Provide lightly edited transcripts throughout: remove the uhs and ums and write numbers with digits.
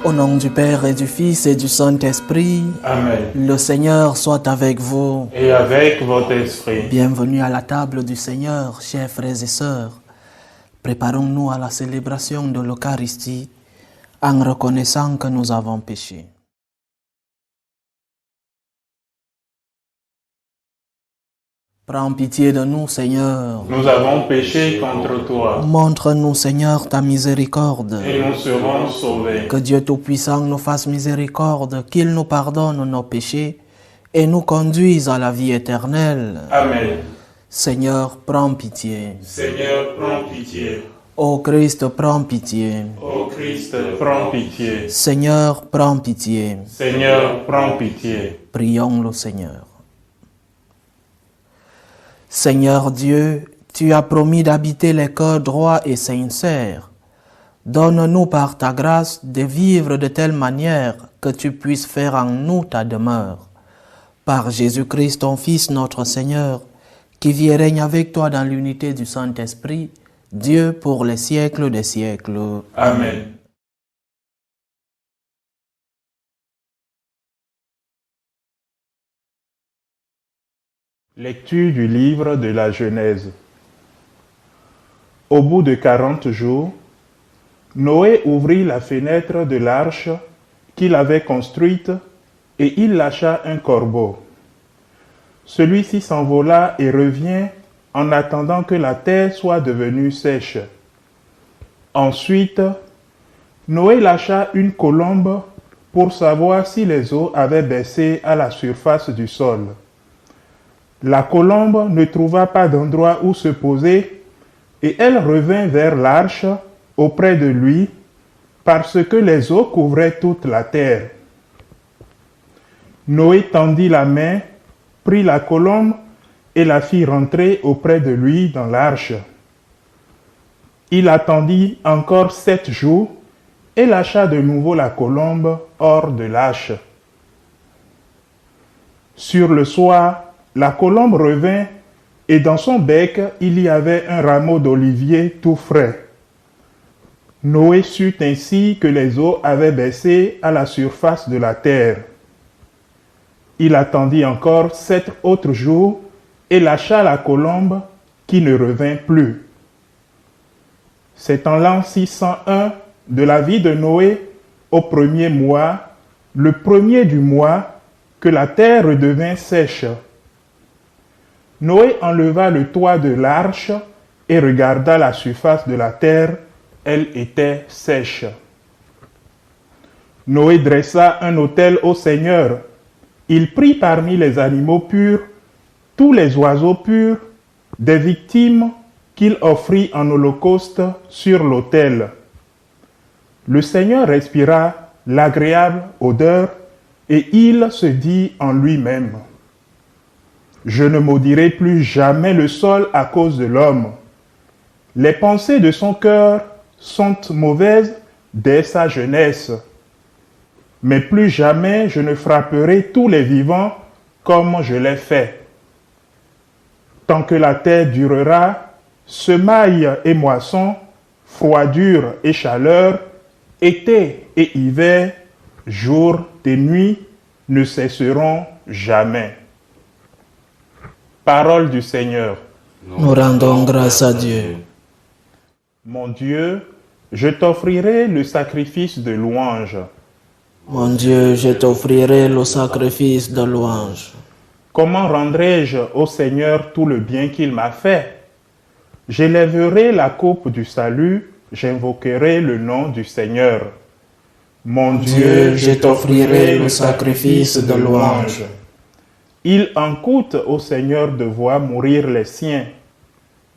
Au nom du Père et du Fils et du Saint-Esprit, Amen. le Seigneur soit avec vous. Et avec votre esprit. Bienvenue à la table du Seigneur, chers frères et sœurs. Préparons-nous à la célébration de l'Eucharistie en reconnaissant que nous avons péché. Prends pitié de nous, Seigneur. Nous avons péché contre toi. Montre-nous, Seigneur, ta miséricorde. Et nous serons sauvés. Que Dieu Tout-Puissant nous fasse miséricorde, qu'il nous pardonne nos péchés et nous conduise à la vie éternelle. Amen. Seigneur, prends pitié. Seigneur, prends pitié. Ô Christ, prends pitié. Ô Christ, prends pitié. Seigneur, prends pitié. Seigneur, prends pitié. Prions le Seigneur. Seigneur Dieu, tu as promis d'habiter les cœurs droits et sincères. Donne-nous par ta grâce de vivre de telle manière que tu puisses faire en nous ta demeure. Par Jésus-Christ, ton Fils, notre Seigneur, qui vit et règne avec toi dans l'unité du Saint-Esprit, Dieu pour les siècles des siècles. Amen. Lecture du livre de la Genèse. Au bout de 40 jours, Noé ouvrit la fenêtre de l'arche qu'il avait construite et il lâcha un corbeau. Celui-ci s'envola et revient en attendant que la terre soit devenue sèche. Ensuite, Noé lâcha une colombe pour savoir si les eaux avaient baissé à la surface du sol. La colombe ne trouva pas d'endroit où se poser et elle revint vers l'arche auprès de lui parce que les eaux couvraient toute la terre. Noé tendit la main, prit la colombe et la fit rentrer auprès de lui dans l'arche. Il attendit encore 7 jours et lâcha de nouveau la colombe hors de l'arche. Sur le soir, la colombe revint et dans son bec, il y avait un rameau d'olivier tout frais. Noé sut ainsi que les eaux avaient baissé à la surface de la terre. Il attendit encore 7 autres jours et lâcha la colombe qui ne revint plus. C'est en l'an 601 de la vie de Noé, au premier mois, le premier du mois, que la terre redevint sèche. Noé enleva le toit de l'arche et regarda la surface de la terre, elle était sèche. Noé dressa un autel au Seigneur. Il prit parmi les animaux purs, tous les oiseaux purs, des victimes qu'il offrit en holocauste sur l'autel. Le Seigneur respira l'agréable odeur et il se dit en lui-même: Je ne maudirai plus jamais le sol à cause de l'homme. Les pensées de son cœur sont mauvaises dès sa jeunesse. Mais plus jamais je ne frapperai tous les vivants comme je l'ai fait. Tant que la terre durera, semailles et moissons, froidure et chaleur, été et hiver, jour et nuit ne cesseront jamais. Parole du Seigneur. Nous rendons grâce à Dieu. Mon Dieu, je t'offrirai le sacrifice de louange. Mon Dieu, je t'offrirai le sacrifice de louange. Comment rendrai-je au Seigneur tout le bien qu'il m'a fait? J'élèverai la coupe du salut, j'invoquerai le nom du Seigneur. Mon Dieu, je t'offrirai le sacrifice de louange. Il en coûte au Seigneur de voir mourir les siens.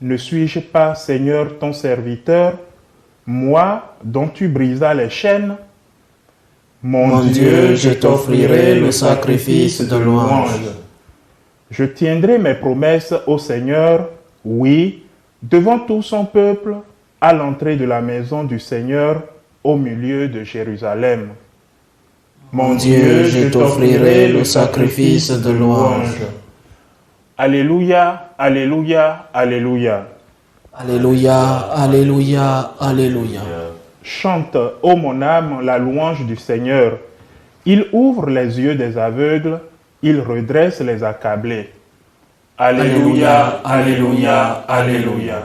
Ne suis-je pas, Seigneur, ton serviteur, moi dont tu brisas les chaînes? Mon Dieu, je t'offrirai le sacrifice de louange. Je tiendrai mes promesses au Seigneur, oui, devant tout son peuple, à l'entrée de la maison du Seigneur, au milieu de Jérusalem. Mon Dieu, je t'offrirai le sacrifice de louange. Alléluia, alléluia, alléluia. Alléluia, alléluia, alléluia. Chante, ô mon âme, la louange du Seigneur. Il ouvre les yeux des aveugles, il redresse les accablés. Alléluia, alléluia, alléluia.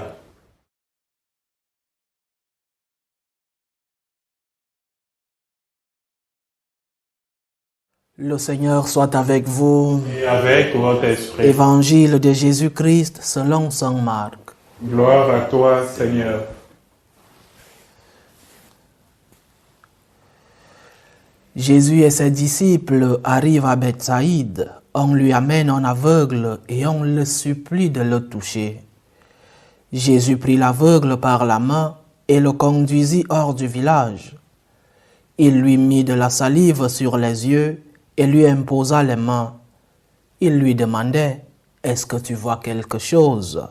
Le Seigneur soit avec vous. Et avec votre esprit. Évangile de Jésus-Christ selon saint Marc. Gloire à toi, Seigneur. Jésus et ses disciples arrivent à Bethsaïde. On lui amène un aveugle et on le supplie de le toucher. Jésus prit l'aveugle par la main et le conduisit hors du village. Il lui mit de la salive sur les yeux et lui imposa les mains. Il lui demandait, « Est-ce que tu vois quelque chose ?»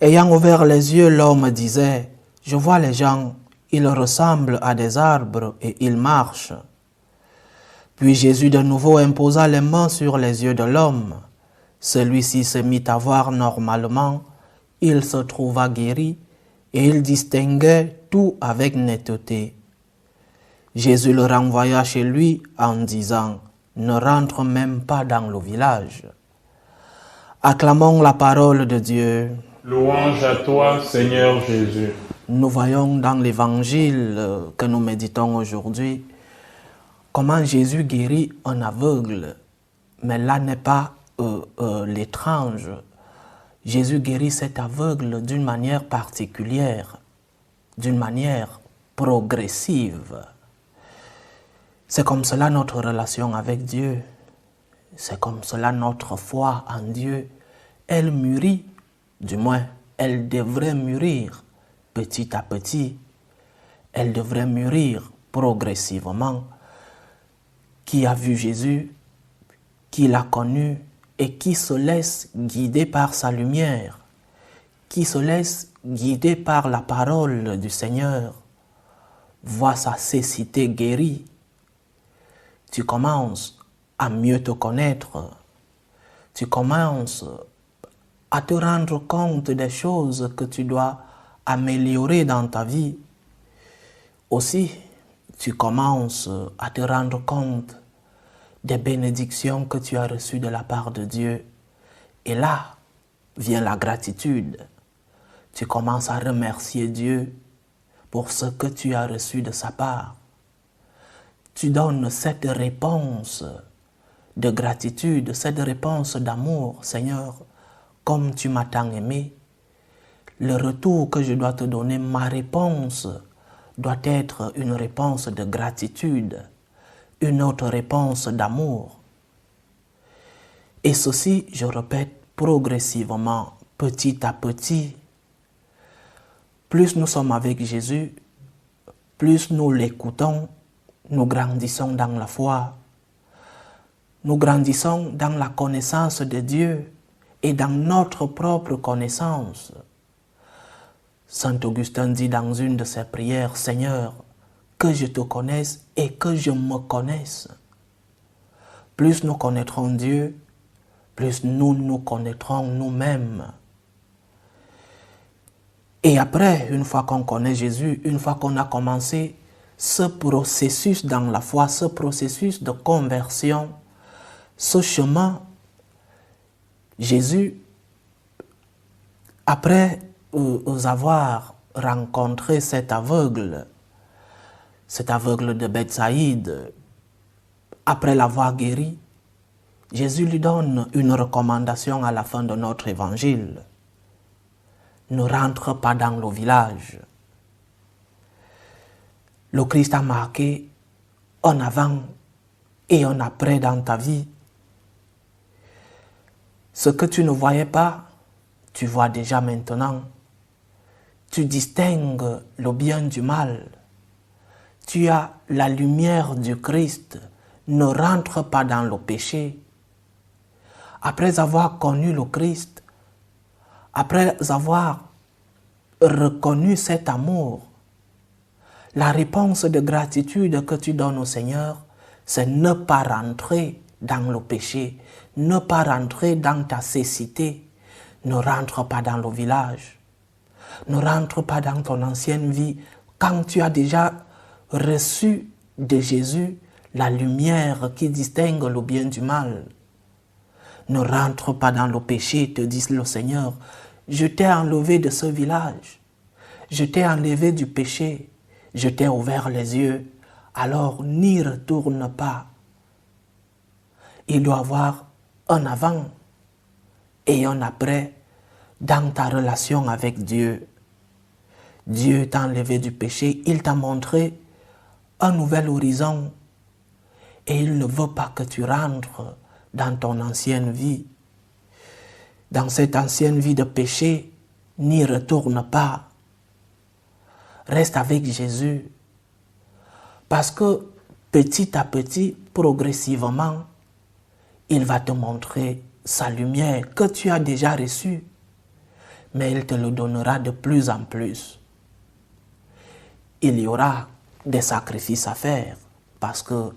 Ayant ouvert les yeux, l'homme disait, « Je vois les gens, ils ressemblent à des arbres et ils marchent. » Puis Jésus de nouveau imposa les mains sur les yeux de l'homme. Celui-ci se mit à voir normalement, il se trouva guéri et il distinguait tout avec netteté. Jésus le renvoya chez lui en disant, « Ne rentre même pas dans le village. » Acclamons la parole de Dieu. Louange à toi, Seigneur Jésus. Nous voyons dans l'évangile que nous méditons aujourd'hui comment Jésus guérit un aveugle. Mais là n'est pas l'étrange. Jésus guérit cet aveugle d'une manière particulière, d'une manière progressive. C'est comme cela notre relation avec Dieu. C'est comme cela notre foi en Dieu. Elle mûrit, du moins, elle devrait mûrir petit à petit. Elle devrait mûrir progressivement. Qui a vu Jésus, qui l'a connu et qui se laisse guider par sa lumière, qui se laisse guider par la parole du Seigneur, voit sa cécité guérie. Tu commences à mieux te connaître. Tu commences à te rendre compte des choses que tu dois améliorer dans ta vie. Aussi, tu commences à te rendre compte des bénédictions que tu as reçues de la part de Dieu. Et là vient la gratitude. Tu commences à remercier Dieu pour ce que tu as reçu de sa part. Tu donnes cette réponse de gratitude, cette réponse d'amour. Seigneur, comme tu m'as tant aimé, le retour que je dois te donner, ma réponse, doit être une réponse de gratitude, une autre réponse d'amour. Et ceci, je répète, progressivement, petit à petit. Plus nous sommes avec Jésus, plus nous l'écoutons, nous grandissons dans la foi. Nous grandissons dans la connaissance de Dieu et dans notre propre connaissance. Saint Augustin dit dans une de ses prières, « Seigneur, que je te connaisse et que je me connaisse. » Plus nous connaîtrons Dieu, plus nous nous connaîtrons nous-mêmes. Et après, une fois qu'on connaît Jésus, une fois qu'on a commencé ce processus dans la foi, ce processus de conversion, ce chemin, Jésus, après avoir rencontré cet aveugle de Bethsaïde, après l'avoir guéri, Jésus lui donne une recommandation à la fin de notre évangile. Ne rentre pas dans le village. Le Christ a marqué un avant et un après dans ta vie. Ce que tu ne voyais pas, tu vois déjà maintenant. Tu distingues le bien du mal. Tu as la lumière du Christ. Ne rentre pas dans le péché. Après avoir connu le Christ, après avoir reconnu cet amour, la réponse de gratitude que tu donnes au Seigneur, c'est ne pas rentrer dans le péché, ne pas rentrer dans ta cécité, ne rentre pas dans le village, ne rentre pas dans ton ancienne vie quand tu as déjà reçu de Jésus la lumière qui distingue le bien du mal. Ne rentre pas dans le péché, te dit le Seigneur. Je t'ai enlevé de ce village. Je t'ai enlevé du péché. Je t'ai ouvert les yeux. Alors n'y retourne pas. Il doit y avoir un avant et un après dans ta relation avec Dieu. Dieu t'a enlevé du péché. Il t'a montré un nouvel horizon. Et il ne veut pas que tu rentres dans ton ancienne vie. Dans cette ancienne vie de péché, n'y retourne pas. Reste avec Jésus. Parce que petit à petit, progressivement, il va te montrer sa lumière que tu as déjà reçue. Mais il te le donnera de plus en plus. Il y aura des sacrifices à faire parce que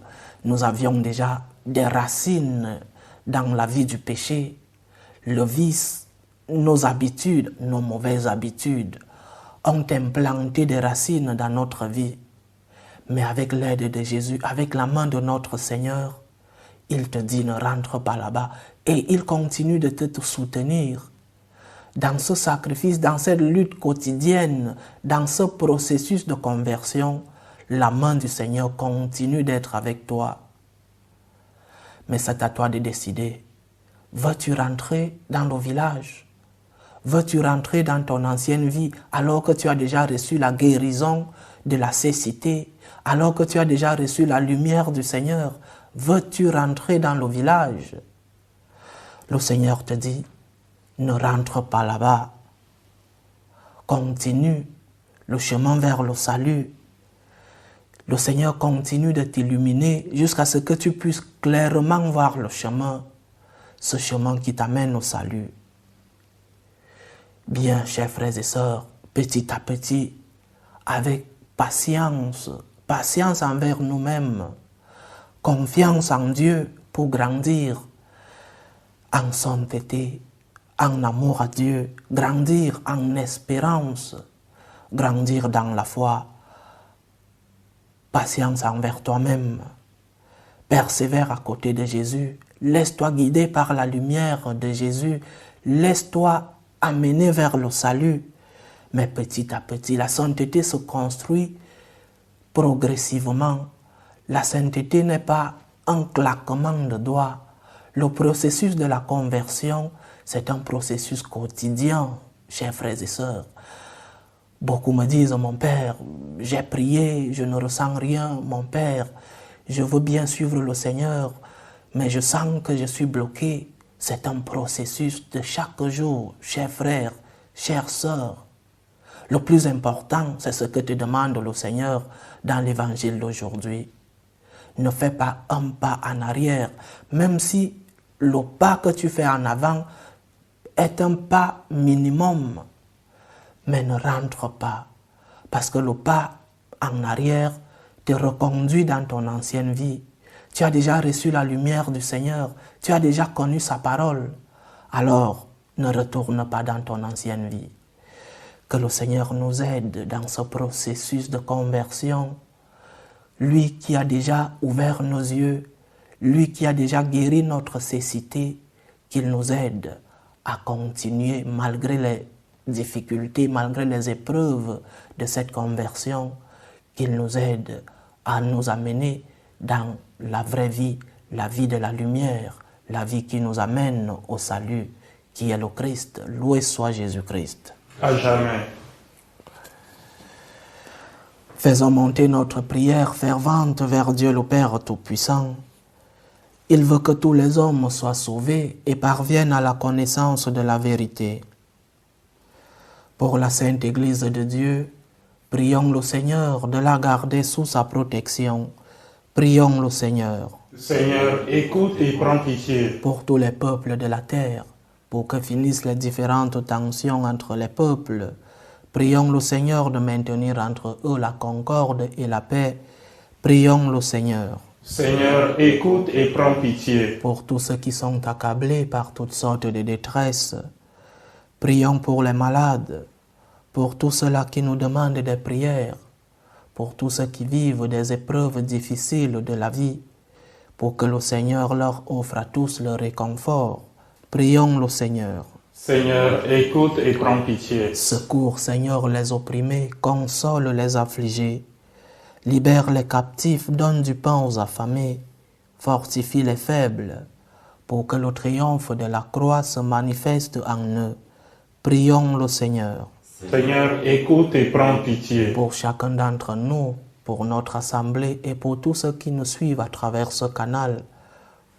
nous avions déjà des racines dans la vie du péché, le vice, nos habitudes, nos mauvaises habitudes ont implanté des racines dans notre vie. Mais avec l'aide de Jésus, avec la main de notre Seigneur, il te dit ne rentre pas là-bas et il continue de te soutenir dans ce sacrifice, dans cette lutte quotidienne, dans ce processus de conversion. La main du Seigneur continue d'être avec toi. Mais c'est à toi de décider. Veux-tu rentrer dans le village? Veux-tu rentrer dans ton ancienne vie alors que tu as déjà reçu la guérison de la cécité, alors que tu as déjà reçu la lumière du Seigneur? Veux-tu rentrer dans le village? Le Seigneur te dit, ne rentre pas là-bas. Continue le chemin vers le salut. Le Seigneur continue de t'illuminer jusqu'à ce que tu puisses clairement voir le chemin, ce chemin qui t'amène au salut. Bien, chers frères et sœurs, petit à petit, avec patience envers nous-mêmes, confiance en Dieu pour grandir en sainteté, en amour à Dieu, grandir en espérance, grandir dans la foi. Patience envers toi-même. Persévère à côté de Jésus. Laisse-toi guider par la lumière de Jésus. Laisse-toi amener vers le salut. Mais petit à petit, la sainteté se construit progressivement. La sainteté n'est pas un claquement de doigts. Le processus de la conversion, c'est un processus quotidien, chers frères et sœurs. Beaucoup me disent, mon père, j'ai prié, je ne ressens rien, mon père, je veux bien suivre le Seigneur, mais je sens que je suis bloqué. C'est un processus de chaque jour, chers frères, chères sœurs. Le plus important, c'est ce que te demande le Seigneur dans l'évangile d'aujourd'hui. Ne fais pas un pas en arrière, même si le pas que tu fais en avant est un pas minimum. Mais ne rentre pas, parce que le pas en arrière te reconduit dans ton ancienne vie. Tu as déjà reçu la lumière du Seigneur, tu as déjà connu sa parole. Alors, ne retourne pas dans ton ancienne vie. Que le Seigneur nous aide dans ce processus de conversion. Lui qui a déjà ouvert nos yeux, lui qui a déjà guéri notre cécité, qu'il nous aide à continuer malgré les difficultés, malgré les épreuves de cette conversion, qu'il nous aide à nous amener dans la vraie vie, la vie de la lumière, la vie qui nous amène au salut, qui est le Christ. Loué soit Jésus-Christ. À jamais. Faisons monter notre prière fervente vers Dieu le Père Tout-Puissant. Il veut que tous les hommes soient sauvés et parviennent à la connaissance de la vérité. Pour la Sainte Église de Dieu, prions le Seigneur de la garder sous sa protection. Prions le Seigneur. Seigneur, écoute et prends pitié. Pour tous les peuples de la terre, pour que finissent les différentes tensions entre les peuples, prions le Seigneur de maintenir entre eux la concorde et la paix. Prions le Seigneur. Seigneur, écoute et prends pitié. Pour tous ceux qui sont accablés par toutes sortes de détresses, prions pour les malades, pour tous ceux-là qui nous demandent des prières. pour tous ceux qui vivent des épreuves difficiles de la vie, pour que le Seigneur leur offre à tous le réconfort. Prions le Seigneur. Seigneur, écoute et prends pitié. Secours, Seigneur, les opprimés, console les affligés. Libère les captifs, donne du pain aux affamés, fortifie les faibles, pour que le triomphe de la croix se manifeste en eux. Prions le Seigneur. Seigneur, écoute et prends pitié. Pour chacun d'entre nous, pour notre assemblée et pour tous ceux qui nous suivent à travers ce canal,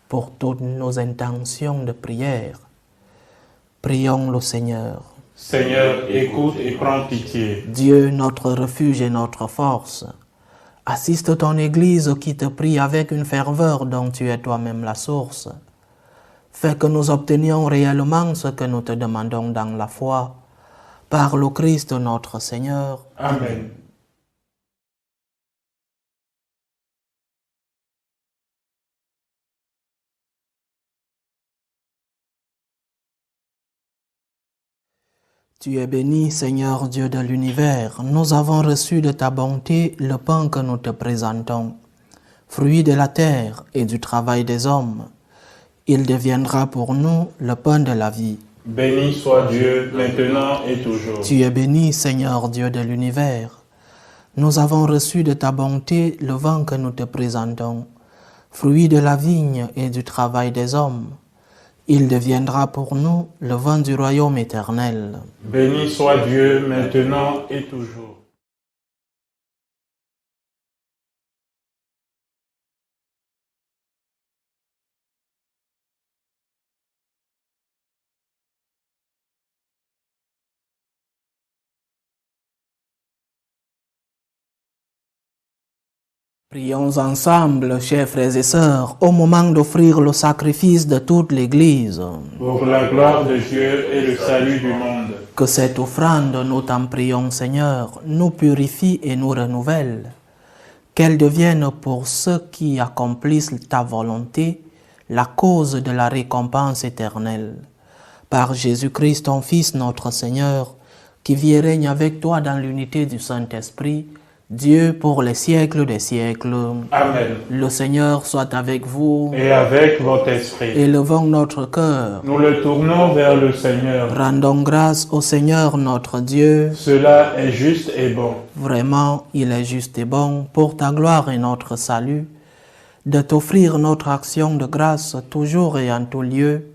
pour toutes nos intentions de prière. Prions le Seigneur. Seigneur, écoute et prends pitié. Dieu, notre refuge et notre force, assiste ton Église qui te prie avec une ferveur dont tu es toi-même la source. Fais que nous obtenions réellement ce que nous te demandons dans la foi, par le Christ notre Seigneur. Amen. Tu es béni, Seigneur Dieu de l'univers. Nous avons reçu de ta bonté le pain que nous te présentons, fruit de la terre et du travail des hommes. Il deviendra pour nous le pain de la vie. Béni soit Dieu, maintenant et toujours. Tu es béni, Seigneur Dieu de l'univers. Nous avons reçu de ta bonté le vin que nous te présentons, fruit de la vigne et du travail des hommes. Il deviendra pour nous le vin du royaume éternel. Béni soit Dieu, maintenant et toujours. Prions ensemble, chers frères et sœurs, au moment d'offrir le sacrifice de toute l'Église. Pour la gloire de Dieu et le salut du monde. Que cette offrande, nous t'en prions Seigneur, nous purifie et nous renouvelle. Qu'elle devienne pour ceux qui accomplissent ta volonté la cause de la récompense éternelle. Par Jésus-Christ, ton Fils, notre Seigneur, qui vit et règne avec toi dans l'unité du Saint-Esprit, Dieu pour les siècles des siècles. Amen. Le Seigneur soit avec vous. Et avec votre esprit. Élevons notre cœur. Nous le tournons vers le Seigneur. Rendons grâce au Seigneur notre Dieu. Cela est juste et bon. Vraiment, il est juste et bon, pour ta gloire et notre salut, de t'offrir notre action de grâce toujours et en tout lieu.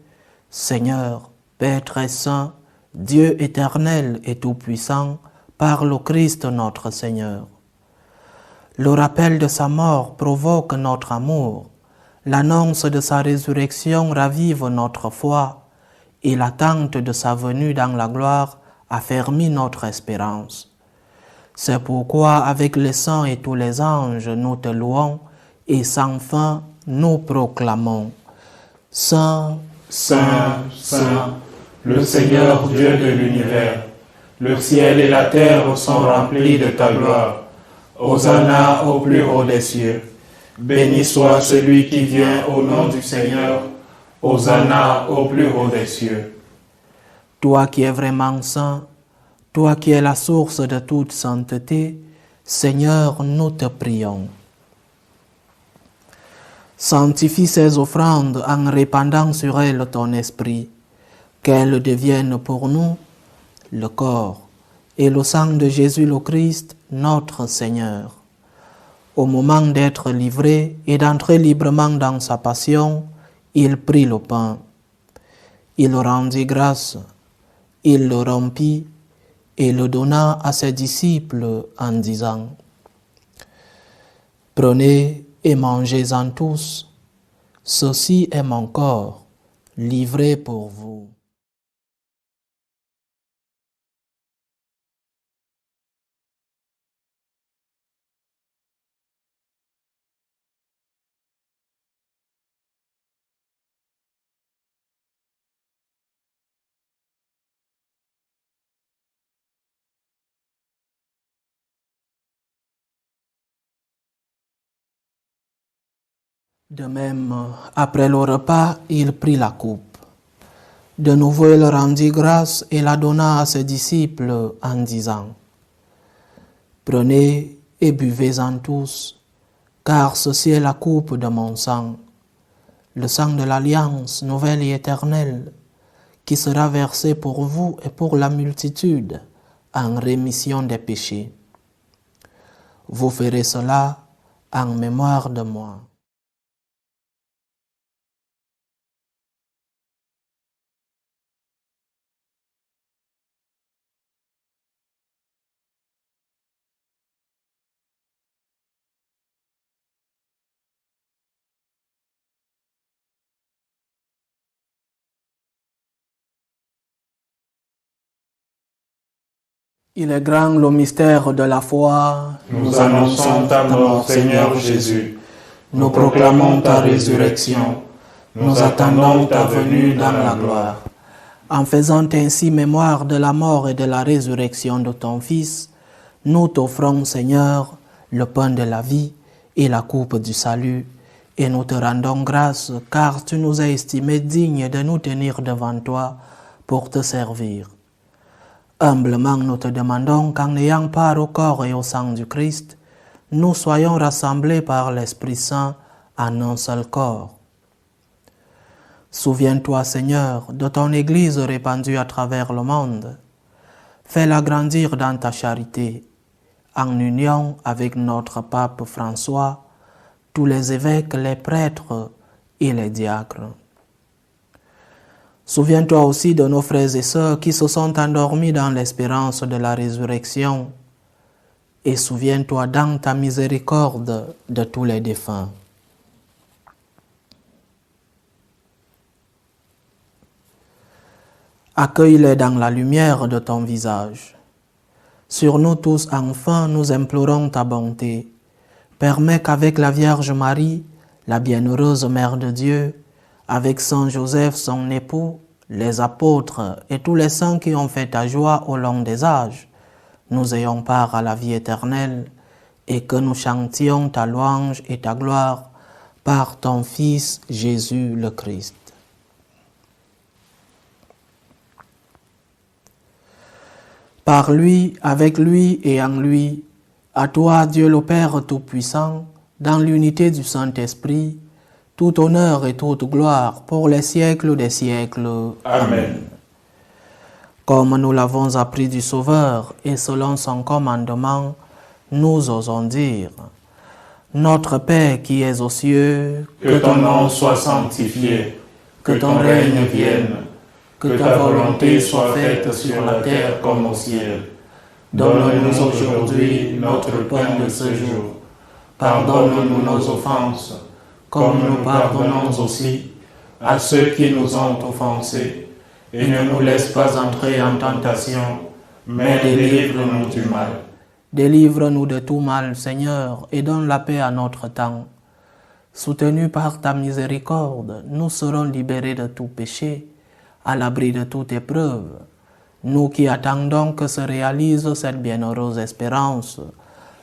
Seigneur, Père très saint, Dieu éternel et tout-puissant, par le Christ notre Seigneur. Le rappel de sa mort provoque notre amour, l'annonce de sa résurrection ravive notre foi, et l'attente de sa venue dans la gloire affermit notre espérance. C'est pourquoi, avec les saints et tous les anges, nous te louons, et sans fin, nous proclamons. Saint, Saint, Saint, le Seigneur Dieu de l'univers, le ciel et la terre sont remplis de ta gloire. Hosanna au plus haut des cieux. Béni soit celui qui vient au nom du Seigneur. Hosanna au plus haut des cieux. Toi qui es vraiment saint, toi qui es la source de toute sainteté, Seigneur, nous te prions. Sanctifie ces offrandes en répandant sur elles ton esprit, qu'elles deviennent pour nous le corps et le sang de Jésus le Christ, notre Seigneur. Au moment d'être livré et d'entrer librement dans sa passion, il prit le pain. Il rendit grâce, il le rompit et le donna à ses disciples en disant : « Prenez et mangez-en tous, ceci est mon corps, livré pour vous. » De même, après le repas, il prit la coupe. De nouveau, il rendit grâce et la donna à ses disciples en disant : « Prenez et buvez-en tous, car ceci est la coupe de mon sang, le sang de l'alliance nouvelle et éternelle, qui sera versé pour vous et pour la multitude en rémission des péchés. Vous ferez cela en mémoire de moi. Il est grand le mystère de la foi. Nous annonçons ta mort, Seigneur Jésus. Nous proclamons ta résurrection. Nous attendons ta venue dans la gloire. En faisant ainsi mémoire de la mort et de la résurrection de ton Fils, nous t'offrons, Seigneur, le pain de la vie et la coupe du salut, et nous te rendons grâce, car tu nous as estimés dignes de nous tenir devant toi pour te servir. Humblement, nous te demandons qu'en ayant part au corps et au sang du Christ, nous soyons rassemblés par l'Esprit Saint en un seul corps. Souviens-toi, Seigneur, de ton Église répandue à travers le monde. Fais-la grandir dans ta charité, en union avec notre pape François, tous les évêques, les prêtres et les diacres. Souviens-toi aussi de nos frères et sœurs qui se sont endormis dans l'espérance de la résurrection, et souviens-toi dans ta miséricorde de tous les défunts. Accueille-les dans la lumière de ton visage. Sur nous tous, enfin, nous implorons ta bonté. Permets qu'avec la Vierge Marie, la bienheureuse Mère de Dieu, avec Saint Joseph, son époux, les apôtres et tous les saints qui ont fait ta joie au long des âges, nous ayons part à la vie éternelle et que nous chantions ta louange et ta gloire par ton Fils Jésus le Christ. Par lui, avec lui et en lui, à toi, Dieu le Père Tout-Puissant, dans l'unité du Saint-Esprit, tout honneur et toute gloire pour les siècles des siècles. Amen. Comme nous l'avons appris du Sauveur et selon son commandement, nous osons dire: Notre Père qui es aux cieux, que ton nom soit sanctifié, que ton règne vienne, que ta volonté soit faite sur la terre comme au ciel. Donne-nous aujourd'hui notre pain de ce jour. Pardonne-nous nos offenses, comme nous pardonnons aussi à ceux qui nous ont offensés. Et ne nous laisse pas entrer en tentation, mais délivre-nous du mal. Délivre-nous de tout mal, Seigneur, et donne la paix à notre temps. Soutenus par ta miséricorde, nous serons libérés de tout péché, à l'abri de toute épreuve. Nous qui attendons que se réalise cette bienheureuse espérance,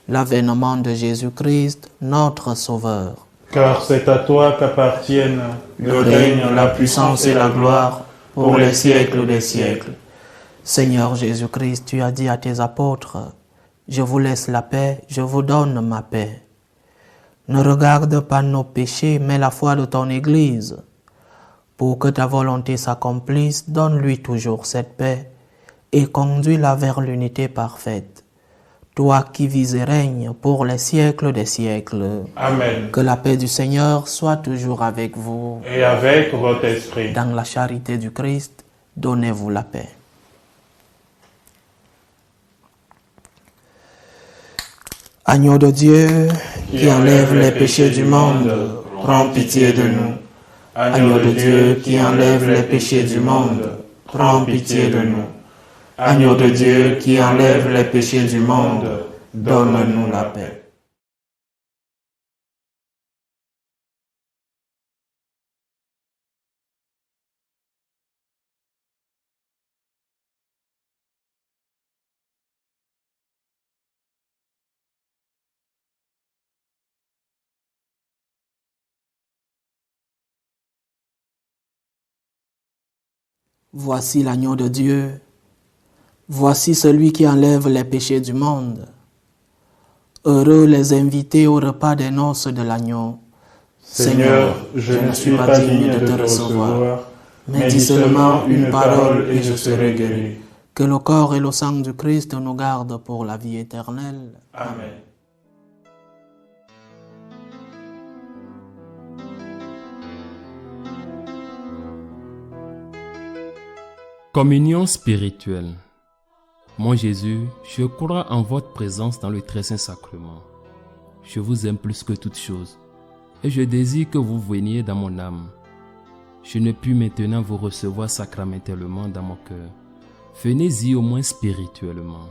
l'avènement de Jésus-Christ, notre Sauveur. Car c'est à toi qu'appartiennent le règne, la puissance et la gloire pour les siècles des siècles. Seigneur Jésus-Christ, tu as dit à tes apôtres: Je vous laisse la paix, je vous donne ma paix. Ne regarde pas nos péchés, mais la foi de ton Église. Pour que ta volonté s'accomplisse, donne-lui toujours cette paix et conduis-la vers l'unité parfaite. Toi qui vis et règnes pour les siècles des siècles. Amen. Que la paix du Seigneur soit toujours avec vous. Et avec votre esprit. Dans la charité du Christ, donnez-vous la paix. Agneau de Dieu, qui enlève les péchés du monde, prends pitié de nous. Agneau de Dieu, qui enlève les péchés du monde, prends pitié de nous. Agneau de Dieu, qui enlève les péchés du monde, donne-nous la paix. Voici l'agneau de Dieu. Voici celui qui enlève les péchés du monde. Heureux les invités au repas des noces de l'agneau. Seigneur, je ne suis pas digne de te recevoir, mais dis seulement une parole et je serai guéri. Que le corps et le sang du Christ nous gardent pour la vie éternelle. Amen. Communion spirituelle. Mon Jésus, je crois en votre présence dans le très saint sacrement. Je vous aime plus que toute chose et je désire que vous veniez dans mon âme. Je ne puis maintenant vous recevoir sacramentellement dans mon cœur. Venez-y au moins spirituellement.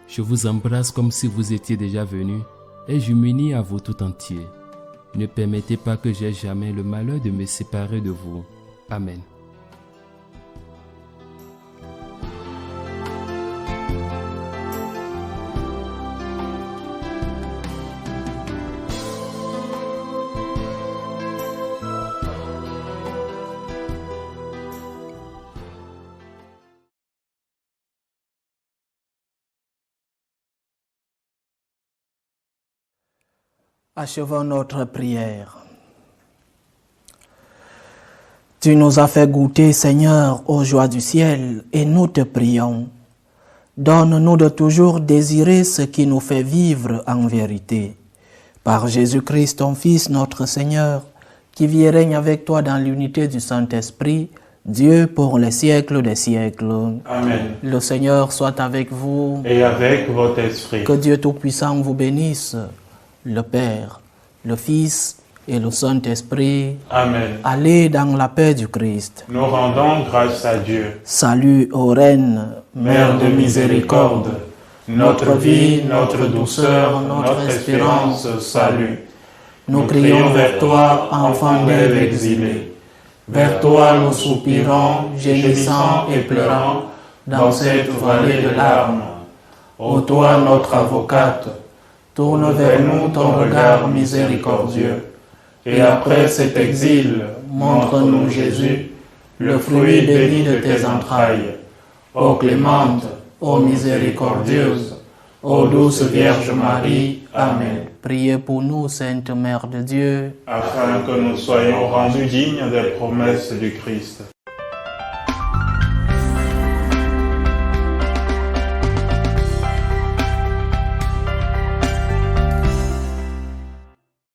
Je vous embrasse comme si vous étiez déjà venu et je m'unis à vous tout entier. Ne permettez pas que j'aie jamais le malheur de me séparer de vous. Amen. Achevons notre prière. Tu nous as fait goûter, Seigneur, aux joies du ciel, et nous te prions. Donne-nous de toujours désirer ce qui nous fait vivre en vérité. Par Jésus-Christ, ton Fils, notre Seigneur, qui vit et règne avec toi dans l'unité du Saint-Esprit, Dieu pour les siècles des siècles. Amen. Le Seigneur soit avec vous. Et avec votre esprit. Que Dieu Tout-Puissant vous bénisse, le Père, le Fils et le Saint-Esprit. Amen. Allez dans la paix du Christ. Nous rendons grâce à Dieu. Salut ô Reine, Mère de miséricorde, notre vie, notre douceur, notre espérance, salut. nous crions vers toi, enfant d'Ève exilée. Vers toi nous soupirons, gémissant et pleurant, dans cette vallée de larmes. Ô toi notre avocate, tourne vers nous ton regard miséricordieux. Et après cet exil, montre-nous Jésus, le fruit béni de tes entrailles. Ô clémente, ô miséricordieuse, ô douce Vierge Marie. Amen. Priez pour nous, Sainte Mère de Dieu, Afin que nous soyons rendus dignes des promesses du Christ.